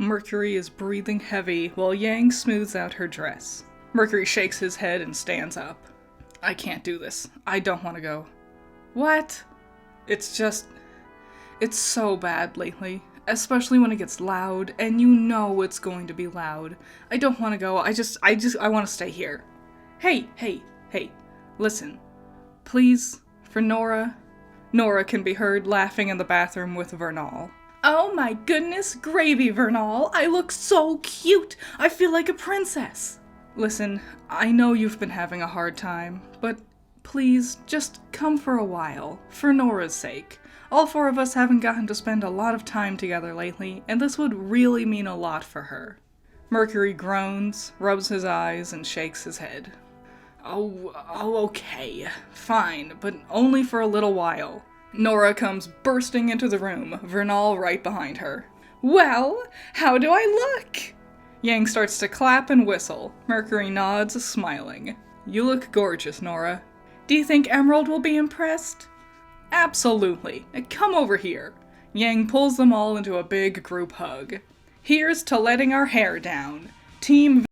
Mercury is breathing heavy while Yang smooths out her dress. Mercury shakes his head and stands up. I can't do this. I don't want to go. What? It's so bad lately. Especially when it gets loud, and you know it's going to be loud. I don't want to go. I want to stay here. Hey. Listen. Please, for Nora. Nora can be heard laughing in the bathroom with Vernal. Oh my goodness, gravy, Vernal. I look so cute. I feel like a princess. Listen, I know you've been having a hard time, but please, just come for a while, for Nora's sake. All four of us haven't gotten to spend a lot of time together lately, and this would really mean a lot for her. Mercury groans, rubs his eyes, and shakes his head. Oh, okay, fine, but only for a little while. Nora comes bursting into the room, Vernal right behind her. Well, how do I look? Yang starts to clap and whistle. Mercury nods, smiling. You look gorgeous, Nora. Do you think Emerald will be impressed? Absolutely. Come over here. Yang pulls them all into a big group hug. Here's to letting our hair down. Team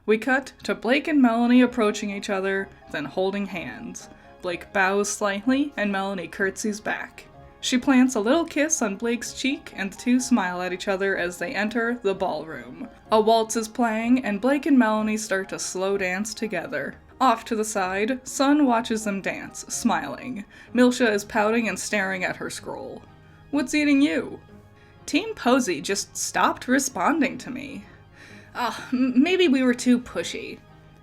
We cut to Blake and Melanie approaching each other, then holding hands. Blake bows slightly, and Melanie curtsies back. She plants a little kiss on Blake's cheek, and the two smile at each other as they enter the ballroom. A waltz is playing, and Blake and Melanie start to slow dance together. Off to the side, Sun watches them dance, smiling. Milsha is pouting and staring at her scroll. What's eating you? Team Posey just stopped responding to me. Maybe we were too pushy.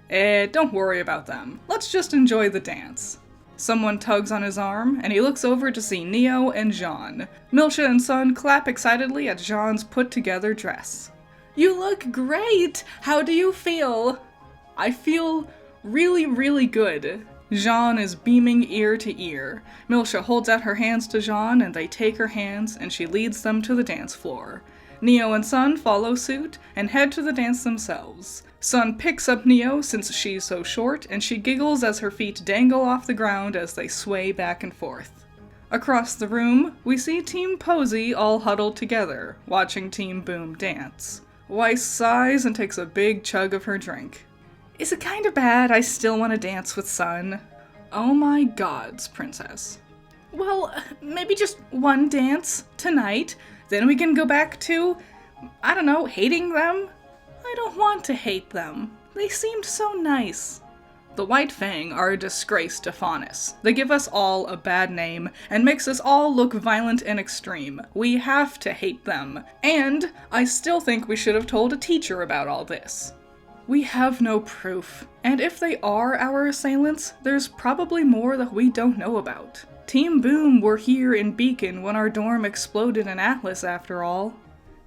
Don't worry about them. Let's just enjoy the dance. Someone tugs on his arm, and he looks over to see Neo and Jean. Milsha and Sun clap excitedly at Jean's put-together dress. You look great! How do you feel? I feel really good. Jean is beaming ear to ear. Milsha holds out her hands to Jean, and they take her hands, and she leads them to the dance floor. Neo and Sun follow suit and head to the dance themselves. Sun picks up Neo since she's so short, and she giggles as her feet dangle off the ground as they sway back and forth. Across the room, we see Team Posey all huddled together, watching Team Boom dance. Weiss sighs and takes a big chug of her drink. Is it kinda bad I still want to dance with Sun? Oh my gods, princess. Well, maybe just one dance, tonight. Then we can go back to, I don't know, hating them? I don't want to hate them. They seemed so nice. The White Fang are a disgrace to Faunus. They give us all a bad name and makes us all look violent and extreme. We have to hate them. And I still think we should have told a teacher about all this. We have no proof. And if they are our assailants, there's probably more that we don't know about. Team Boom were here in Beacon when our dorm exploded in Atlas, after all.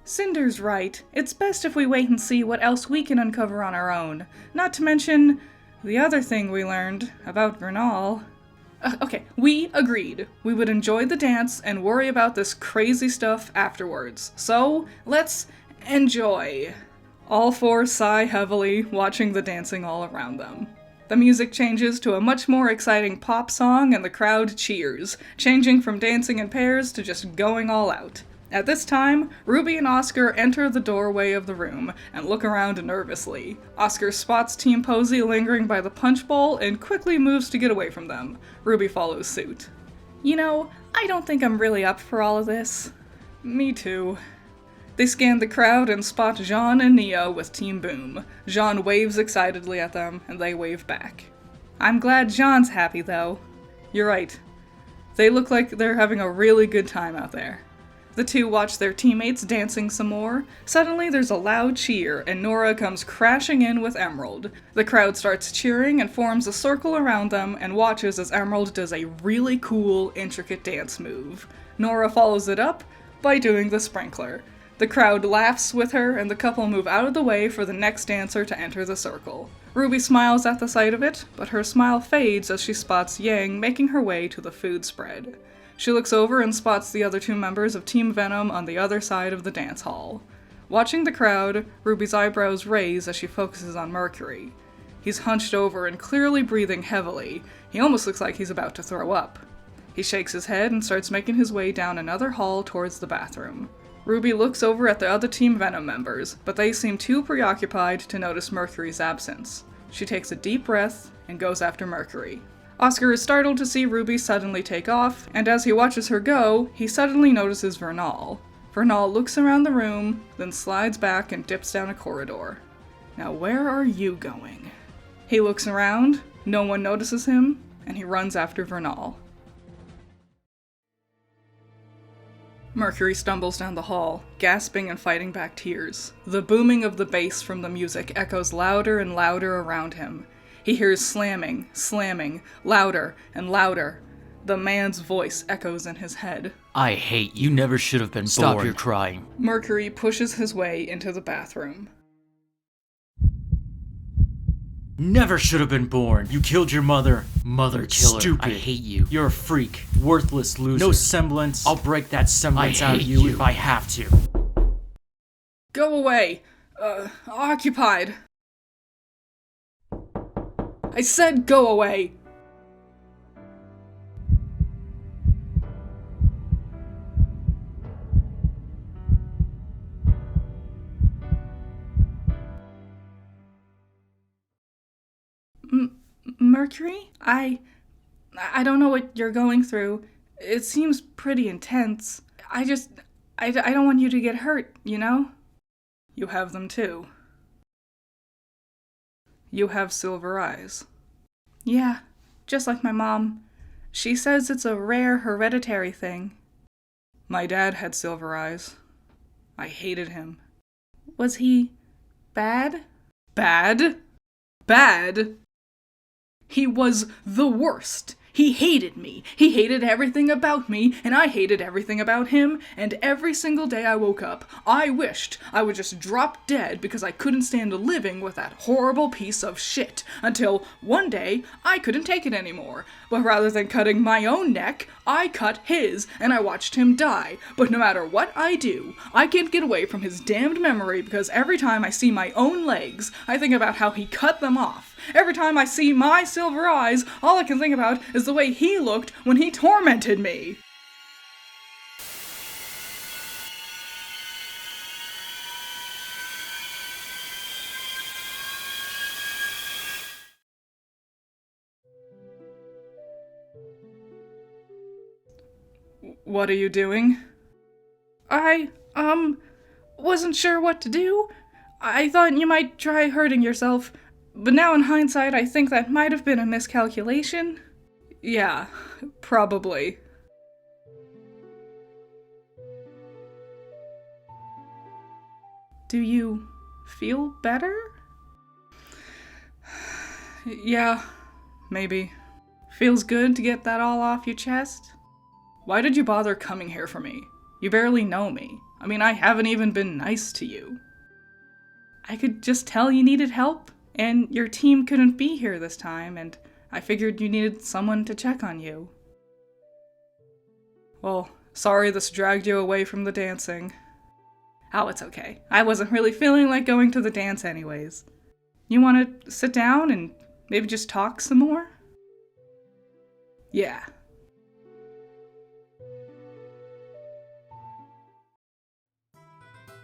Cinder's right. It's best if we wait and see what else we can uncover on our own. Not to mention the other thing we learned about Vernal. Okay, we agreed. We would enjoy the dance and worry about this crazy stuff afterwards. So, let's enjoy. All four sigh heavily, watching the dancing all around them. The music changes to a much more exciting pop song and the crowd cheers, changing from dancing in pairs to just going all out. At this time, Ruby and Oscar enter the doorway of the room and look around nervously. Oscar spots Team Posey lingering by the punch bowl and quickly moves to get away from them. Ruby follows suit. You know, I don't think I'm really up for all of this. Me too. They scan the crowd and spot Jean and Neo with Team Boom. Jean waves excitedly at them, and they wave back. I'm glad Jean's happy, though. You're right. They look like they're having a really good time out there. The two watch their teammates dancing some more. Suddenly there's a loud cheer, and Nora comes crashing in with Emerald. The crowd starts cheering and forms a circle around them and watches as Emerald does a really cool, intricate dance move. Nora follows it up by doing the sprinkler. The crowd laughs with her, and the couple move out of the way for the next dancer to enter the circle. Ruby smiles at the sight of it, but her smile fades as she spots Yang making her way to the food spread. She looks over and spots the other two members of Team Venom on the other side of the dance hall. Watching the crowd, Ruby's eyebrows raise as she focuses on Mercury. He's hunched over and clearly breathing heavily. He almost looks like he's about to throw up. He shakes his head and starts making his way down another hall towards the bathroom. Ruby looks over at the other Team Venom members, but they seem too preoccupied to notice Mercury's absence. She takes a deep breath and goes after Mercury. Oscar is startled to see Ruby suddenly take off, and as he watches her go, he suddenly notices Vernal. Vernal looks around the room, then slides back and dips down a corridor. Now where are you going? He looks around, no one notices him, and he runs after Vernal. Mercury stumbles down the hall, gasping and fighting back tears. The booming of the bass from the music echoes louder and louder around him. He hears slamming, slamming, louder and louder. The man's voice echoes in his head. I hate you. Never should have been born. Stop your crying. Mercury pushes his way into the bathroom. Never should have been born. You killed your mother. Mother killer. Stupid. I hate you. You're a freak. Worthless loser. No semblance. I'll break that semblance out of you if I have to. Go away. Occupied. I said go away. Mercury? I don't know what you're going through. It seems pretty intense. I don't want you to get hurt, you know? You have them too. You have silver eyes. Yeah, just like my mom. She says it's a rare hereditary thing. My dad had silver eyes. I hated him. Was he bad? Bad? Bad? He was the worst. He hated me. He hated everything about me, and I hated everything about him, and every single day I woke up, I wished I would just drop dead because I couldn't stand living with that horrible piece of shit, until one day I couldn't take it anymore. But rather than cutting my own neck, I cut his, and I watched him die. But no matter what I do, I can't get away from his damned memory because every time I see my own legs, I think about how he cut them off. Every time I see my silver eyes, all I can think about is the way he looked when he tormented me. What are you doing? I wasn't sure what to do. I thought you might try hurting yourself. But now in hindsight, I think that might have been a miscalculation. Yeah, probably. Do you feel better? Yeah, maybe. Feels good to get that all off your chest. Why did you bother coming here for me? You barely know me. I mean, I haven't even been nice to you. I could just tell you needed help. And your team couldn't be here this time, and I figured you needed someone to check on you. Well, sorry this dragged you away from the dancing. Oh, it's okay. I wasn't really feeling like going to the dance anyways. You want to sit down and maybe just talk some more? Yeah.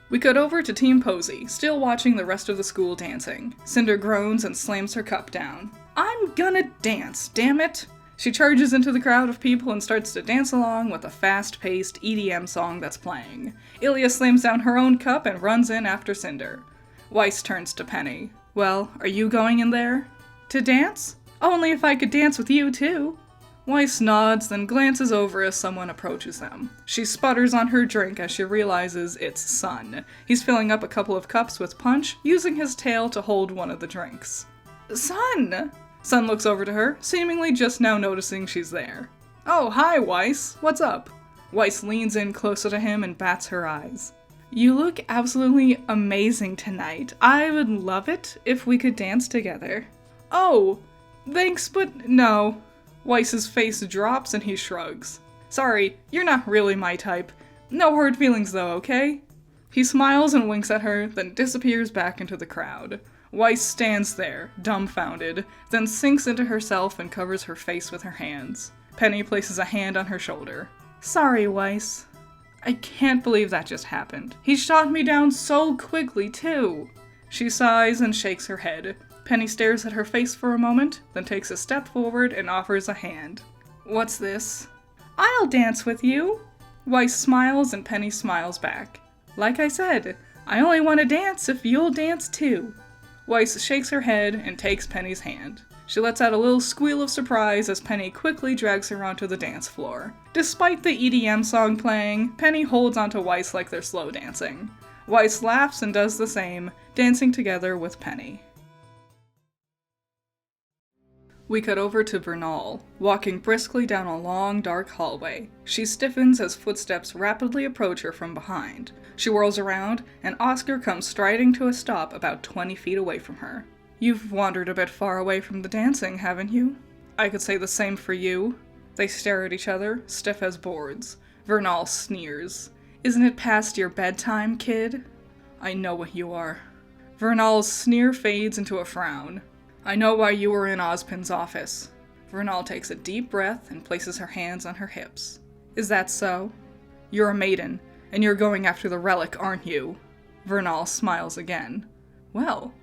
We cut over to Team Posey, still watching the rest of the school dancing. Cinder groans and slams her cup down. I'm gonna dance, damn it! She charges into the crowd of people and starts to dance along with a fast-paced EDM song that's playing. Ilya slams down her own cup and runs in after Cinder. Weiss turns to Penny. Well, are you going in there? To dance? Only if I could dance with you, too. Weiss nods, then glances over as someone approaches them. She sputters on her drink as she realizes it's Sun. He's filling up a couple of cups with punch, using his tail to hold one of the drinks. Sun! Sun looks over to her, seemingly just now noticing she's there. Oh, hi, Weiss. What's up? Weiss leans in closer to him and bats her eyes. You look absolutely amazing tonight. I would love it if we could dance together. Oh, thanks, but no. Weiss's face drops and he shrugs. Sorry, you're not really my type. No hard feelings though, okay? He smiles and winks at her, then disappears back into the crowd. Weiss stands there, dumbfounded, then sinks into herself and covers her face with her hands. Penny places a hand on her shoulder. Sorry, Weiss. I can't believe that just happened. He shot me down so quickly, too. She sighs and shakes her head. Penny stares at her face for a moment, then takes a step forward and offers a hand. What's this? I'll dance with you. Weiss smiles and Penny smiles back. Like I said, I only want to dance if you'll dance too. Weiss shakes her head and takes Penny's hand. She lets out a little squeal of surprise as Penny quickly drags her onto the dance floor. Despite the EDM song playing, Penny holds onto Weiss like they're slow dancing. Weiss laughs and does the same, dancing together with Penny. We cut over to Vernal, walking briskly down a long, dark hallway. She stiffens as footsteps rapidly approach her from behind. She whirls around, and Oscar comes striding to a stop about 20 feet away from her. You've wandered a bit far away from the dancing, haven't you? I could say the same for you. They stare at each other, stiff as boards. Vernal sneers. Isn't it past your bedtime, kid? I know what you are. Vernal's sneer fades into a frown. I know why you were in Ozpin's office. Vernal takes a deep breath and places her hands on her hips. Is that so? You're a maiden, and you're going after the relic, aren't you? Vernal smiles again. Well,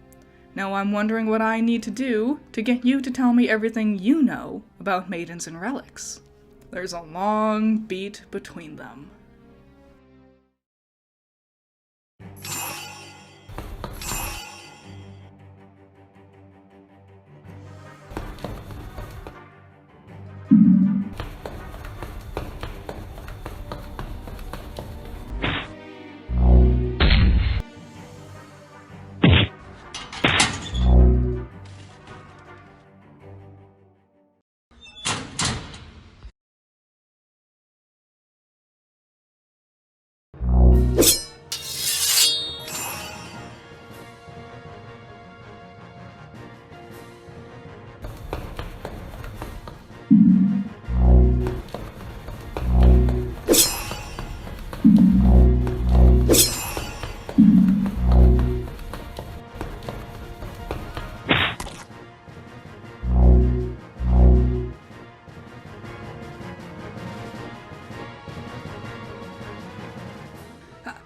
now I'm wondering what I need to do to get you to tell me everything you know about maidens and relics. There's a long beat between them.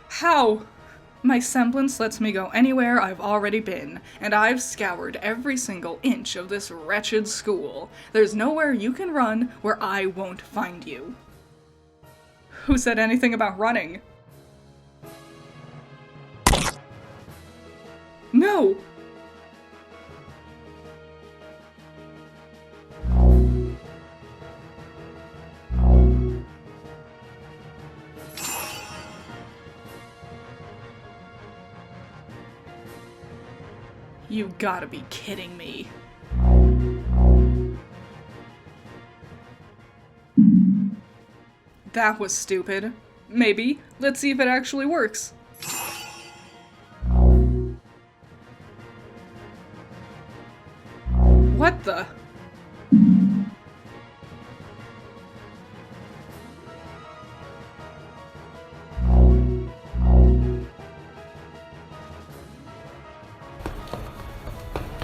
How? My semblance lets me go anywhere I've already been, and I've scoured every single inch of this wretched school. There's nowhere you can run where I won't find you. Who said anything about running? No! You gotta be kidding me. That was stupid. Maybe. Let's see if it actually works. What the?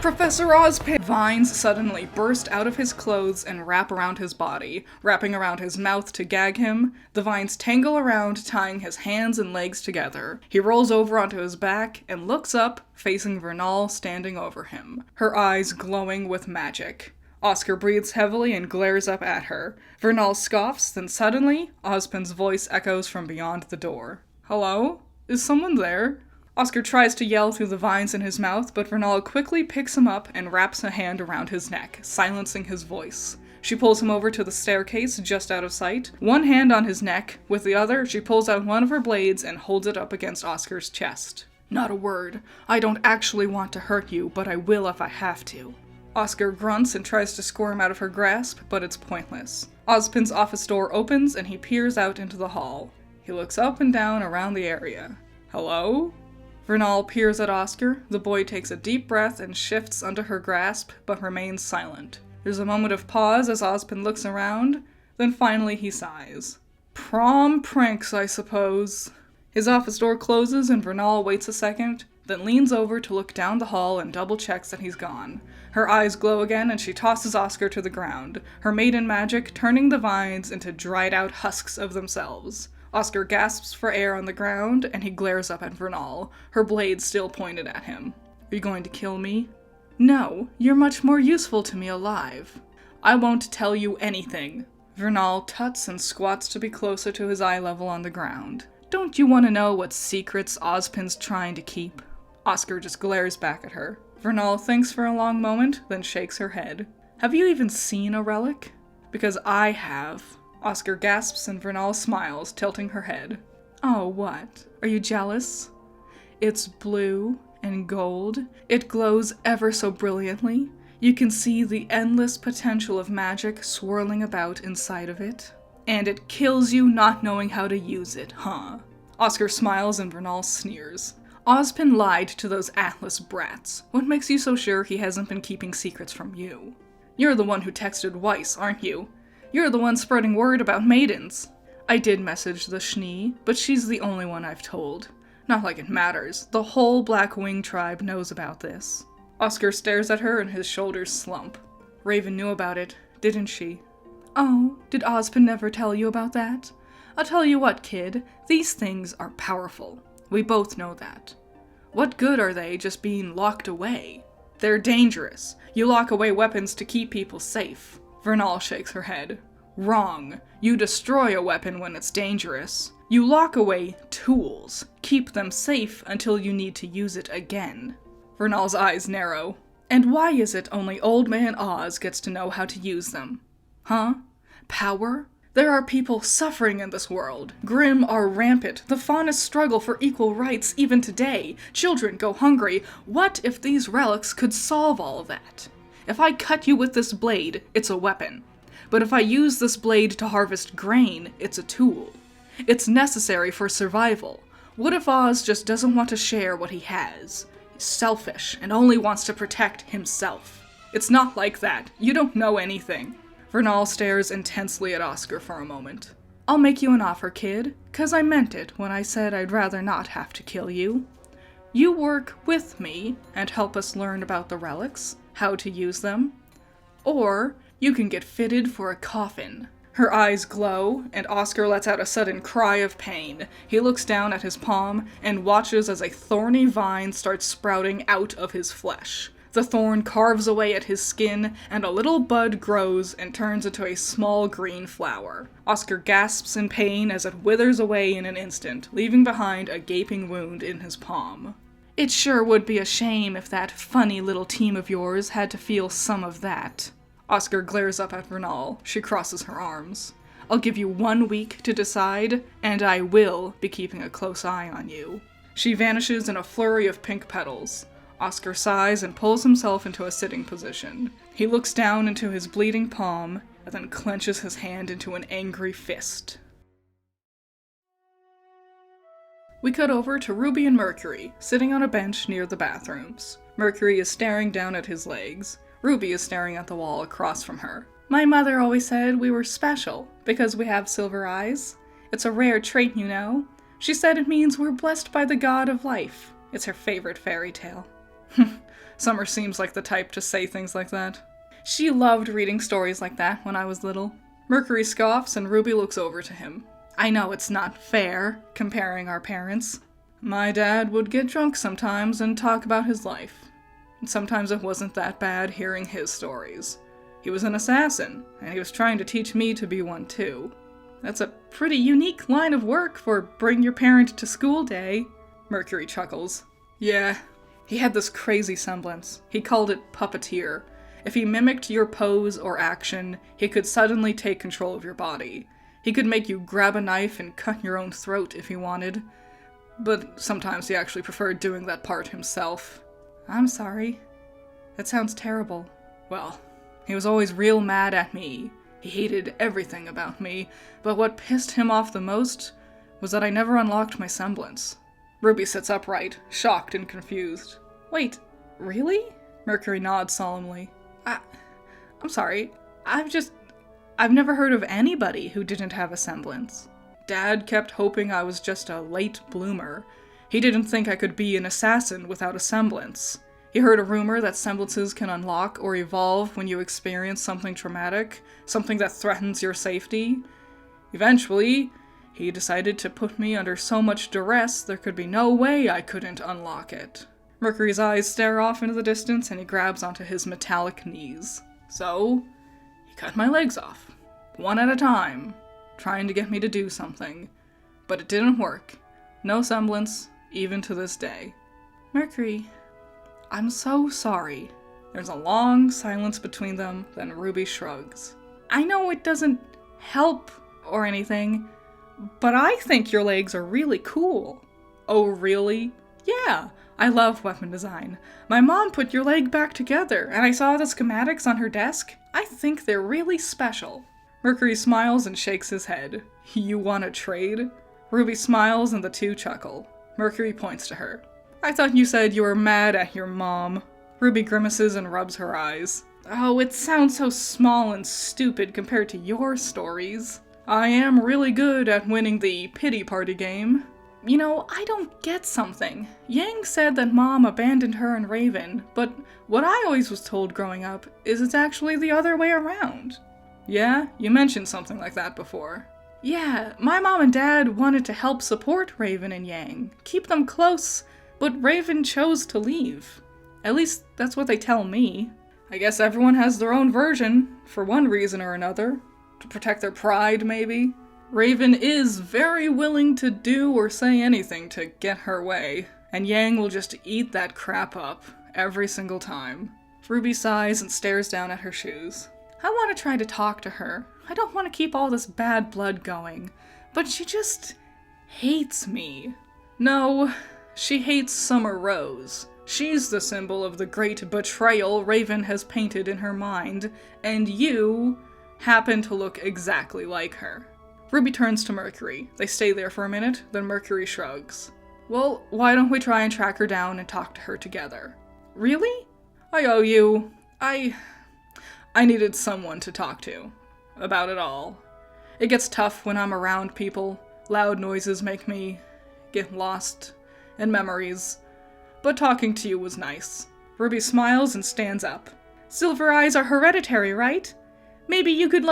Professor Ozpin! Vines suddenly burst out of his clothes and wrap around his body, wrapping around his mouth to gag him. The vines tangle around, tying his hands and legs together. He rolls over onto his back and looks up, facing Vernal standing over him, her eyes glowing with magic. Oscar breathes heavily and glares up at her. Vernal scoffs, then suddenly, Ozpin's voice echoes from beyond the door. Hello? Is someone there? Oscar tries to yell through the vines in his mouth, but Vernal quickly picks him up and wraps a hand around his neck, silencing his voice. She pulls him over to the staircase just out of sight, one hand on his neck. With the other, she pulls out one of her blades and holds it up against Oscar's chest. Not a word. I don't actually want to hurt you, but I will if I have to. Oscar grunts and tries to squirm out of her grasp, but it's pointless. Ozpin's office door opens and he peers out into the hall. He looks up and down around the area. Hello? Vernal peers at Oscar. The boy takes a deep breath and shifts under her grasp, but remains silent. There's a moment of pause as Ozpin looks around, then finally he sighs. Prom pranks, I suppose. His office door closes and Vernal waits a second, then leans over to look down the hall and double checks that he's gone. Her eyes glow again and she tosses Oscar to the ground, her maiden magic turning the vines into dried out husks of themselves. Oscar gasps for air on the ground and he glares up at Vernal, her blade still pointed at him. Are you going to kill me? No, you're much more useful to me alive. I won't tell you anything. Vernal tuts and squats to be closer to his eye level on the ground. Don't you want to know what secrets Ozpin's trying to keep? Oscar just glares back at her. Vernal thinks for a long moment, then shakes her head. Have you even seen a relic? Because I have. Oscar gasps and Vernal smiles, tilting her head. Oh, what? Are you jealous? It's blue and gold. It glows ever so brilliantly. You can see the endless potential of magic swirling about inside of it. And it kills you not knowing how to use it, huh? Oscar smiles and Vernal sneers. Ozpin lied to those Atlas brats. What makes you so sure he hasn't been keeping secrets from you? You're the one who texted Weiss, aren't you? You're the one spreading word about maidens. I did message the Schnee, but she's the only one I've told. Not like it matters. The whole Black Wing tribe knows about this. Oscar stares at her and his shoulders slump. Raven knew about it, didn't she? Oh, did Ozpin never tell you about that? I'll tell you what, kid, these things are powerful. We both know that. What good are they just being locked away? They're dangerous. You lock away weapons to keep people safe. Vernal shakes her head. Wrong. You destroy a weapon when it's dangerous. You lock away tools. Keep them safe until you need to use it again. Vernal's eyes narrow. And why is it only Old Man Oz gets to know how to use them? Huh? Power? There are people suffering in this world. Grimm are rampant. The faunus struggle for equal rights even today. Children go hungry. What if these relics could solve all of that? If I cut you with this blade, it's a weapon. But if I use this blade to harvest grain, it's a tool. It's necessary for survival. What if Oz just doesn't want to share what he has? He's selfish and only wants to protect himself. It's not like that. You don't know anything. Vernal stares intensely at Oscar for a moment. I'll make you an offer, kid, 'cause I meant it when I said I'd rather not have to kill you. You work with me and help us learn about the relics, how to use them. Or you can get fitted for a coffin. Her eyes glow, and Oscar lets out a sudden cry of pain. He looks down at his palm and watches as a thorny vine starts sprouting out of his flesh. The thorn carves away at his skin, and a little bud grows and turns into a small green flower. Oscar gasps in pain as it withers away in an instant, leaving behind a gaping wound in his palm. It sure would be a shame if that funny little team of yours had to feel some of that. Oscar glares up at Vernal. She crosses her arms. I'll give you 1 week to decide, and I will be keeping a close eye on you. She vanishes in a flurry of pink petals. Oscar sighs and pulls himself into a sitting position. He looks down into his bleeding palm, and then clenches his hand into an angry fist. We cut over to Ruby and Mercury, sitting on a bench near the bathrooms. Mercury is staring down at his legs. Ruby is staring at the wall across from her. My mother always said we were special, because we have silver eyes. It's a rare trait, you know. She said it means we're blessed by the god of life. It's her favorite fairy tale. Summer seems like the type to say things like that. She loved reading stories like that when I was little. Mercury scoffs and Ruby looks over to him. I know it's not fair, comparing our parents. My dad would get drunk sometimes and talk about his life. And sometimes it wasn't that bad hearing his stories. He was an assassin, and he was trying to teach me to be one too. That's a pretty unique line of work for bring your parent to school day. Mercury chuckles. Yeah, he had this crazy semblance. He called it puppeteer. If he mimicked your pose or action, he could suddenly take control of your body. He could make you grab a knife and cut your own throat if he wanted. But sometimes he actually preferred doing that part himself. I'm sorry. That sounds terrible. Well, he was always real mad at me. He hated everything about me, but what pissed him off the most was that I never unlocked my semblance. Ruby sits upright, shocked and confused. Wait, really? Mercury nods solemnly. I'm sorry. I've never heard of anybody who didn't have a semblance. Dad kept hoping I was just a late bloomer. He didn't think I could be an assassin without a semblance. He heard a rumor that semblances can unlock or evolve when you experience something traumatic, something that threatens your safety. Eventually, he decided to put me under so much duress there could be no way I couldn't unlock it. Mercury's eyes stare off into the distance and he grabs onto his metallic knees. So, he cut my legs off, one at a time, trying to get me to do something. But it didn't work. No semblance, even to this day. Mercury, I'm so sorry. There's a long silence between them, then Ruby shrugs. I know it doesn't help or anything, but I think your legs are really cool. Oh, really? Yeah, I love weapon design. My mom put your leg back together, and I saw the schematics on her desk. I think they're really special. Mercury smiles and shakes his head. You want to trade? Ruby smiles and the two chuckle. Mercury points to her. I thought you said you were mad at your mom. Ruby grimaces and rubs her eyes. Oh, it sounds so small and stupid compared to your stories. I am really good at winning the pity party game. You know, I don't get something. Yang said that Mom abandoned her and Raven, but what I always was told growing up is it's actually the other way around. Yeah, you mentioned something like that before. Yeah, my mom and dad wanted to help support Raven and Yang, keep them close, but Raven chose to leave. At least that's what they tell me. I guess everyone has their own version, for one reason or another. To protect their pride, maybe? Raven is very willing to do or say anything to get her way, and Yang will just eat that crap up every single time. Ruby sighs and stares down at her shoes. I want to try to talk to her. I don't want to keep all this bad blood going, but she just hates me. No, she hates Summer Rose. She's the symbol of the great betrayal Raven has painted in her mind, and you happen to look exactly like her. Ruby turns to Mercury. They stay there for a minute, then Mercury shrugs. Well, why don't we try and track her down and talk to her together? Really? I owe you. I needed someone to talk to. About it all. It gets tough when I'm around people. Loud noises make me get lost in memories. But talking to you was nice. Ruby smiles and stands up. Silver eyes are hereditary, right? Maybe you could,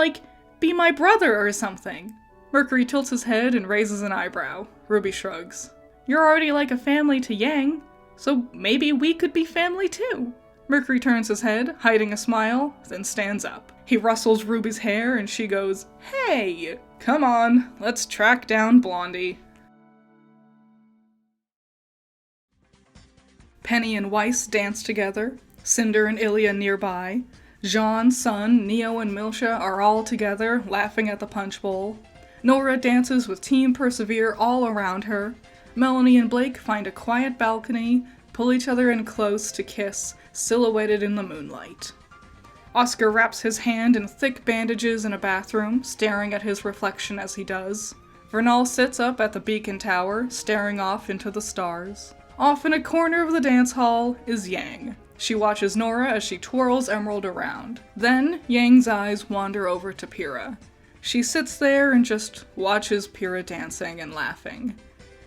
be my brother or something. Mercury tilts his head and raises an eyebrow. Ruby shrugs. You're already like a family to Yang, so maybe we could be family too. Mercury turns his head, hiding a smile, then stands up. He rustles Ruby's hair and she goes, Hey! Come on, let's track down Blondie. Penny and Weiss dance together, Cinder and Ilya nearby. Jean, Sun, Neo, and Milsha are all together, laughing at the punch bowl. Nora dances with Team Persevere all around her. Melanie and Blake find a quiet balcony, pull each other in close to kiss, silhouetted in the moonlight. Oscar wraps his hand in thick bandages in a bathroom, staring at his reflection as he does. Vernal sits up at the beacon tower, staring off into the stars. Off in a corner of the dance hall is Yang. She watches Nora as she twirls Emerald around. Then, Yang's eyes wander over to Pyrrha. She sits there and just watches Pyrrha dancing and laughing.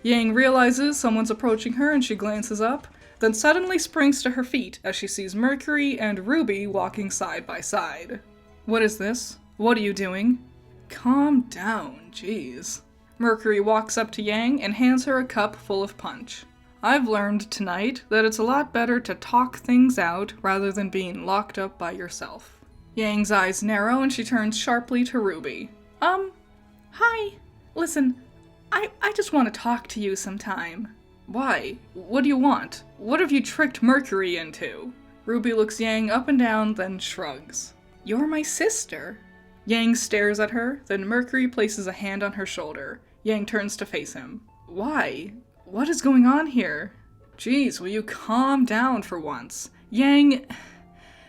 Yang realizes someone's approaching her and she glances up, then suddenly springs to her feet as she sees Mercury and Ruby walking side by side. What is this? What are you doing? Calm down, jeez. Mercury walks up to Yang and hands her a cup full of punch. I've learned tonight that it's a lot better to talk things out rather than being locked up by yourself. Yang's eyes narrow and she turns sharply to Ruby. Hi. Listen, I just want to talk to you sometime. Why? What do you want? What have you tricked Mercury into? Ruby looks Yang up and down, then shrugs. You're my sister. Yang stares at her, then Mercury places a hand on her shoulder. Yang turns to face him. Why? What is going on here? Jeez, will you calm down for once? Yang,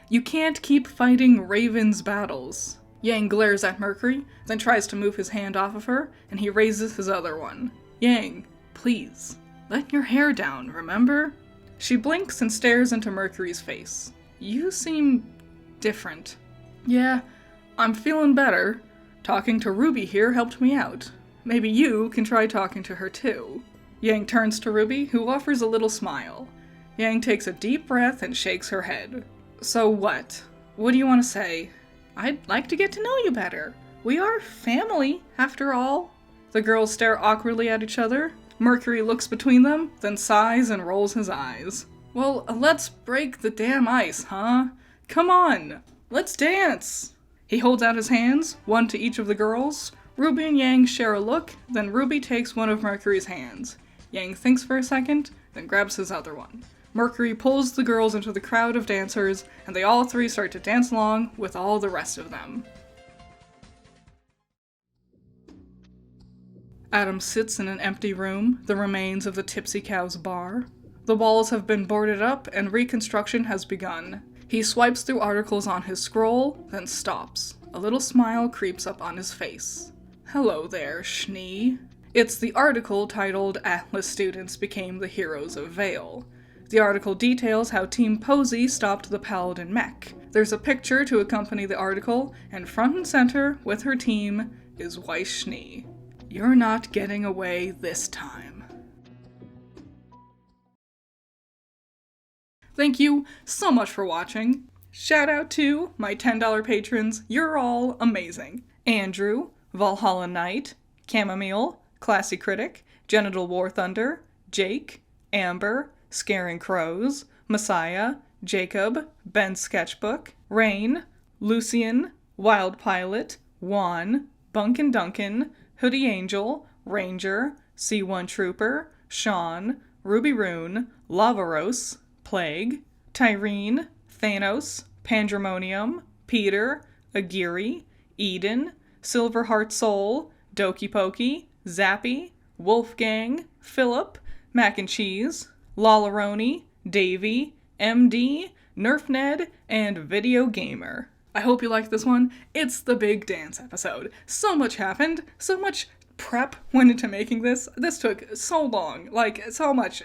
you can't keep fighting Raven's battles. Yang glares at Mercury, then tries to move his hand off of her, and he raises his other one. Yang, please, let your hair down, remember? She blinks and stares into Mercury's face. You seem different. Yeah, I'm feeling better. Talking to Ruby here helped me out. Maybe you can try talking to her too. Yang turns to RWBY, who offers a little smile. Yang takes a deep breath and shakes her head. So what? What do you want to say? I'd like to get to know you better. We are family, after all. The girls stare awkwardly at each other. Mercury looks between them, then sighs and rolls his eyes. Well, let's break the damn ice, huh? Come on, let's dance! He holds out his hands, one to each of the girls. RWBY and Yang share a look, then RWBY takes one of Mercury's hands. Yang thinks for a second, then grabs his other one. Mercury pulls the girls into the crowd of dancers, and they all three start to dance along with all the rest of them. Adam sits in an empty room, the remains of the Tipsy Cow's bar. The walls have been boarded up, and reconstruction has begun. He swipes through articles on his scroll, then stops. A little smile creeps up on his face. Hello there, Schnee. It's the article titled Atlas Students Became the Heroes of Vale. The article details how Team Posey stopped the Paladin mech. There's a picture to accompany the article, and front and center, with her team, is Weiss Schnee. You're not getting away this time. Thank you so much for watching. Shout out to my $10 patrons, you're all amazing. Andrew, Valhalla Knight, Chamomile, Classy Critic, Genital War Thunder, Jake, Amber, Scaring Crows, Messiah, Jacob, Ben's Sketchbook, Rain, Lucian, Wild Pilot, Juan, Bunkin Duncan, Hoodie Angel, Ranger, C1 Trooper, Sean, Ruby Rune, Lavaros, Plague, Tyrene, Thanos, Pandemonium, Peter, Agiri, Eden, Silverheart Soul, Doki Pokey, Zappy, Wolfgang, Philip, Mac and Cheese, Lalaroni, Davey, MD, Nerf Ned, and Video Gamer. I hope you liked this one. It's the big dance episode. So much happened, so much prep went into making this. This took so long, so much.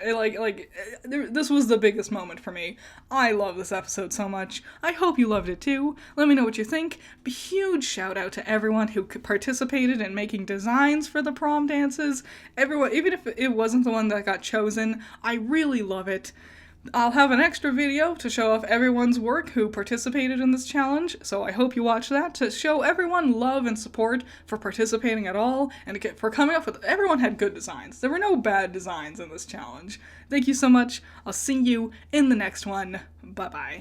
This was the biggest moment for me. I love this episode so much. I hope you loved it too. Let me know what you think. A huge shout out to everyone who participated in making designs for the prom dances. Everyone, even if it wasn't the one that got chosen, I really love it. I'll have an extra video to show off everyone's work who participated in this challenge, so I hope you watch that to show everyone love and support for participating at all, and for coming up with— everyone had good designs. There were no bad designs in this challenge. Thank you so much. I'll see you in the next one. Bye-bye.